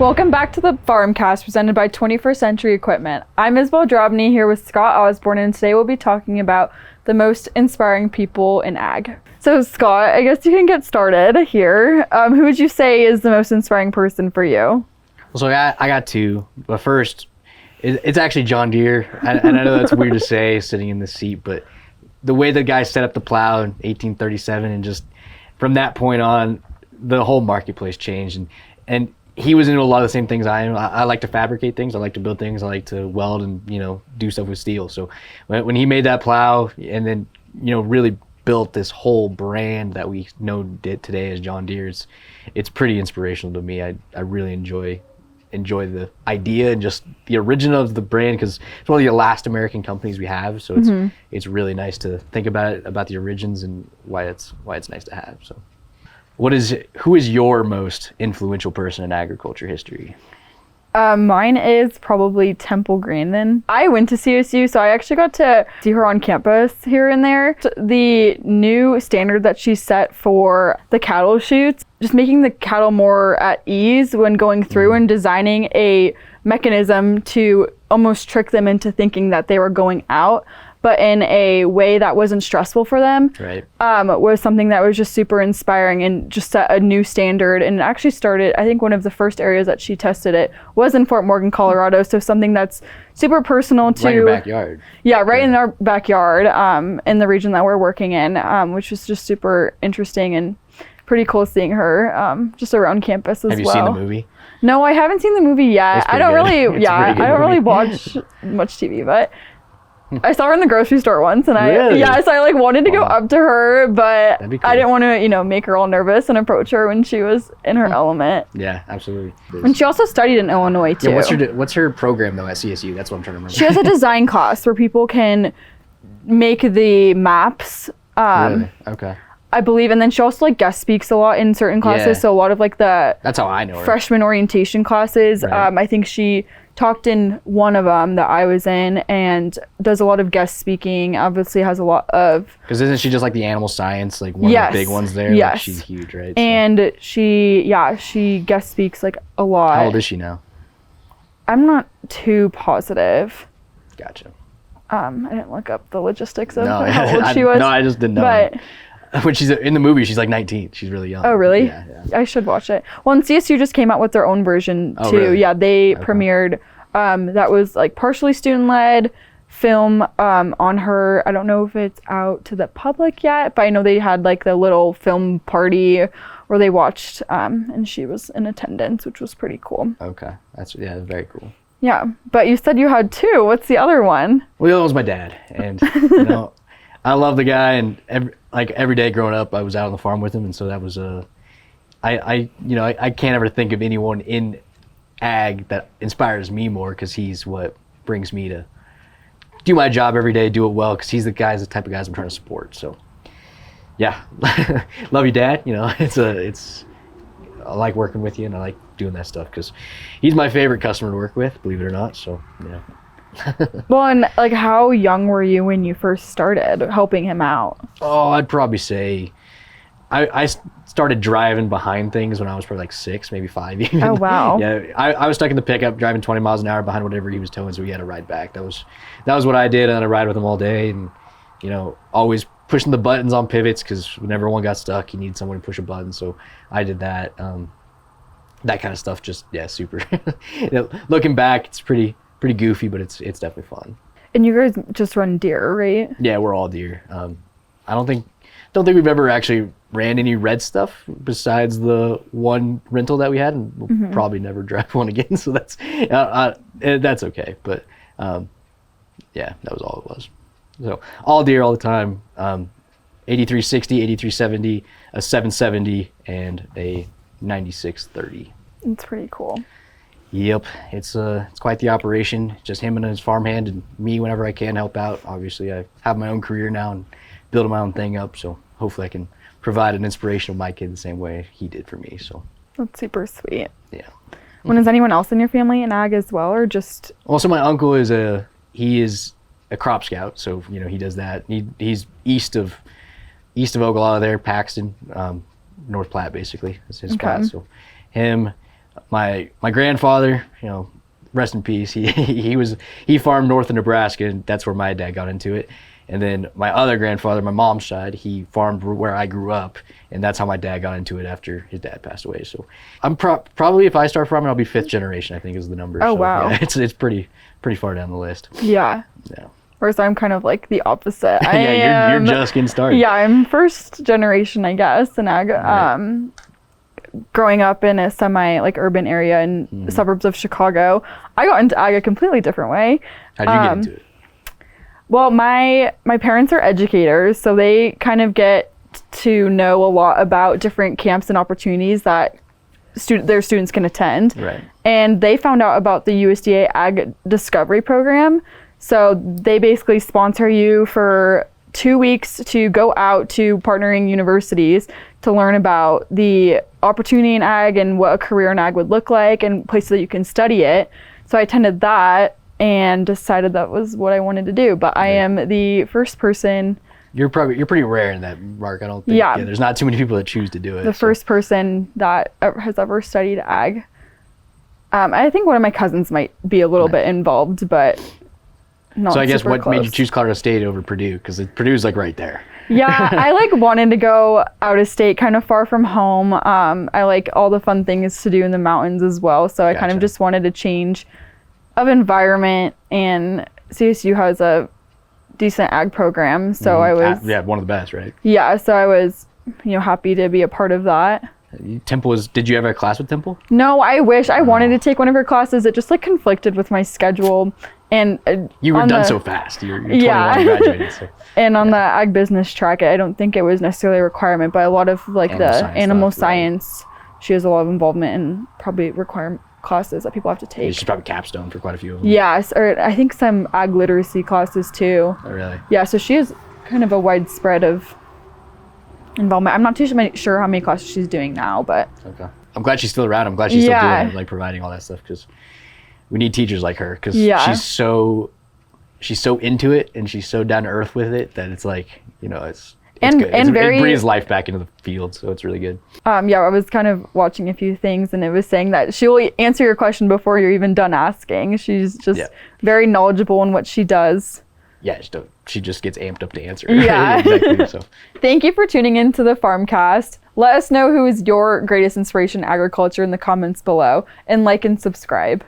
Welcome back to the FarmCast presented by 21st Century Equipment. I'm Isabel Got here with Scott Osborne, and today we'll be talking about the most inspiring people in ag. So Scott, I guess you can get started here. Who would you say is the most inspiring person for you? So I got two, but first, it's actually John Deere. And I know that's weird to say sitting in the seat, but the way the guy set up the plow in 1837, and just from that point on, the whole marketplace changed. And he was into a lot of the same things I am. I like to fabricate things. I like to build things. I like to weld and, do stuff with steel. So when he made that plow and then, really built this whole brand that we know today as John Deere, it's pretty inspirational to me. I really enjoy the idea and just the origin of the brand, because it's one of the last American companies we have. So it's really nice to think about it, about the origins and why it's nice to have. So who is your most influential person in agriculture history? Mine is probably Temple Grandin. I went to CSU, so I actually got to see her on campus here and there. The new standard that she set for the cattle chutes, just making the cattle more at ease when going through and designing a mechanism to almost trick them into thinking that they were going out, but in a way that wasn't stressful for them, right. Was something that was just super inspiring and just set a new standard. And it actually started, I think one of the first areas that she tested it was in Fort Morgan, Colorado. So something that's super personal to... Right in your backyard. Yeah, right in our backyard, in the region that we're working in, which was just super interesting and pretty cool seeing her just around campus as well. Have you seen the movie? No, I haven't seen the movie yet. I don't really watch much TV, but... I saw her in the grocery store once, and so I wanted to go up to her, but cool. I didn't want to, make her all nervous and approach her when she was in her element. Yeah, absolutely. And she also studied in Illinois too. Yeah, what's her program though at CSU? That's what I'm trying to remember. She has a design class where people can make the maps. Really? Okay. I believe, and then she also guest speaks a lot in certain classes. So a lot of that's how I know her. Freshman orientation classes. Right. I think she talked in one of them that I was in, and does a lot of guest speaking. Obviously has a lot of... Because isn't she just the animal science, one of the big ones there? Yes. She's huge, right? And she guest speaks a lot. How old is she now? I'm not too positive. Gotcha. I didn't look up the logistics of how old she was. No, I just didn't know. But when she's in the movie, she's 19. She's really young. Oh, really? Yeah. I should watch it. Well, and CSU just came out with their own version too. Really? Yeah, they premiered. That was partially student-led film on her. I don't know if it's out to the public yet, but I know they had the little film party where they watched, and she was in attendance, which was pretty cool. Okay, that's very cool. Yeah, but you said you had two. What's the other one? Well, the other was my dad, and I love the guy, and every day growing up, I was out on the farm with him, and so that was I can't ever think of anyone in ag that inspires me more, because he's what brings me to do my job every day, do it well, because he's the type of guys I'm trying to support. So yeah, love you, Dad. I like working with you, and I like doing that stuff because he's my favorite customer to work with, believe it or not. So yeah. Well, and how young were you when you first started helping him out? Oh, I'd probably say I started driving behind things when I was probably 6, maybe 5 even. Oh, wow. Yeah, I was stuck in the pickup driving 20 miles an hour behind whatever he was towing, so he had to ride back. That was what I did. I had to ride with him all day, and always pushing the buttons on pivots, because whenever one got stuck, you need someone to push a button. So I did that. That kind of stuff, just super. Looking back, it's pretty goofy, but it's definitely fun. And you guys just run Deere, right? Yeah, we're all Deere. I don't think we've ever actually ran any red stuff besides the one rental that we had, and we'll probably never drive one again. So that's okay. But that was all it was. So all Deere all the time. 8360, 8370, a 770, and a 9630. It's pretty cool. Yep, it's quite the operation. Just him and his farmhand, and me whenever I can help out. Obviously, I have my own career now and building my own thing up, so hopefully I can provide an inspiration of my kid the same way he did for me. So that's super sweet. Yeah. When is anyone else in your family in ag as well, or just? Also, my uncle is a crop scout, so he does that. He's east of Ogallala there, Paxton, North Platte basically is his spot. So him, my grandfather, rest in peace. He farmed north of Nebraska, and that's where my dad got into it. And then my other grandfather, my mom's side, he farmed where I grew up, and that's how my dad got into it after his dad passed away. So I'm probably, if I start farming, I'll be 5th generation, I think is the number. Oh, so, wow. Yeah, it's pretty far down the list. Yeah. Yeah. Whereas I'm kind of like the opposite. Yeah, you're just getting started. Yeah, I'm 1st generation, I guess, in ag. Right. Growing up in a urban area in the suburbs of Chicago, I got into ag a completely different way. How'd you get into it? Well, my parents are educators, so they kind of get to know a lot about different camps and opportunities that their students can attend. Right. And they found out about the USDA Ag Discovery Program. So they basically sponsor you for 2 weeks to go out to partnering universities to learn about the opportunity in ag and what a career in ag would look like and places that you can study it. So I attended that and decided that was what I wanted to do. But I am the first person. You're pretty rare in that, Mark. I don't think. Yeah. There's not too many people that choose to do it. The first person that has ever studied ag. I think one of my cousins might be a little bit involved, but not So I guess super what close. made you choose Colorado State over Purdue? Because Purdue's like right there. Yeah, I wanted to go out of state, kind of far from home. I like all the fun things to do in the mountains as well. So I kind of just wanted a change of environment, and CSU has a decent ag program. So I was one of the best, right? Yeah, so I was happy to be a part of that. Temple did you ever have a class with Temple? No, I wish I wanted to take one of her classes. It just conflicted with my schedule. And you were done so fast. You're 21 and graduated. So. And on the ag business track, I don't think it was necessarily a requirement, but a lot of animal science, she has a lot of involvement in probably requirement classes that people have to take. She's probably capstone for quite a few of them. Yes, or I think some ag literacy classes too. Oh, really? Yeah, so she has kind of a wide spread of involvement. I'm not too sure how many classes she's doing now, but okay. I'm glad she's still around. I'm glad she's still doing it, like providing all that stuff, because we need teachers like her, because she's so into it and she's so down to earth with it that it's like, it's good. It breathes life back into the field, so it's really good. I was kind of watching a few things, and it was saying that she will answer your question before you're even done asking. She's just very knowledgeable in what she does. Yeah, she just gets amped up to answer. Yeah. Exactly. So. Thank you for tuning in to the FarmCast. Let us know who is your greatest inspiration in agriculture in the comments below, and like and subscribe.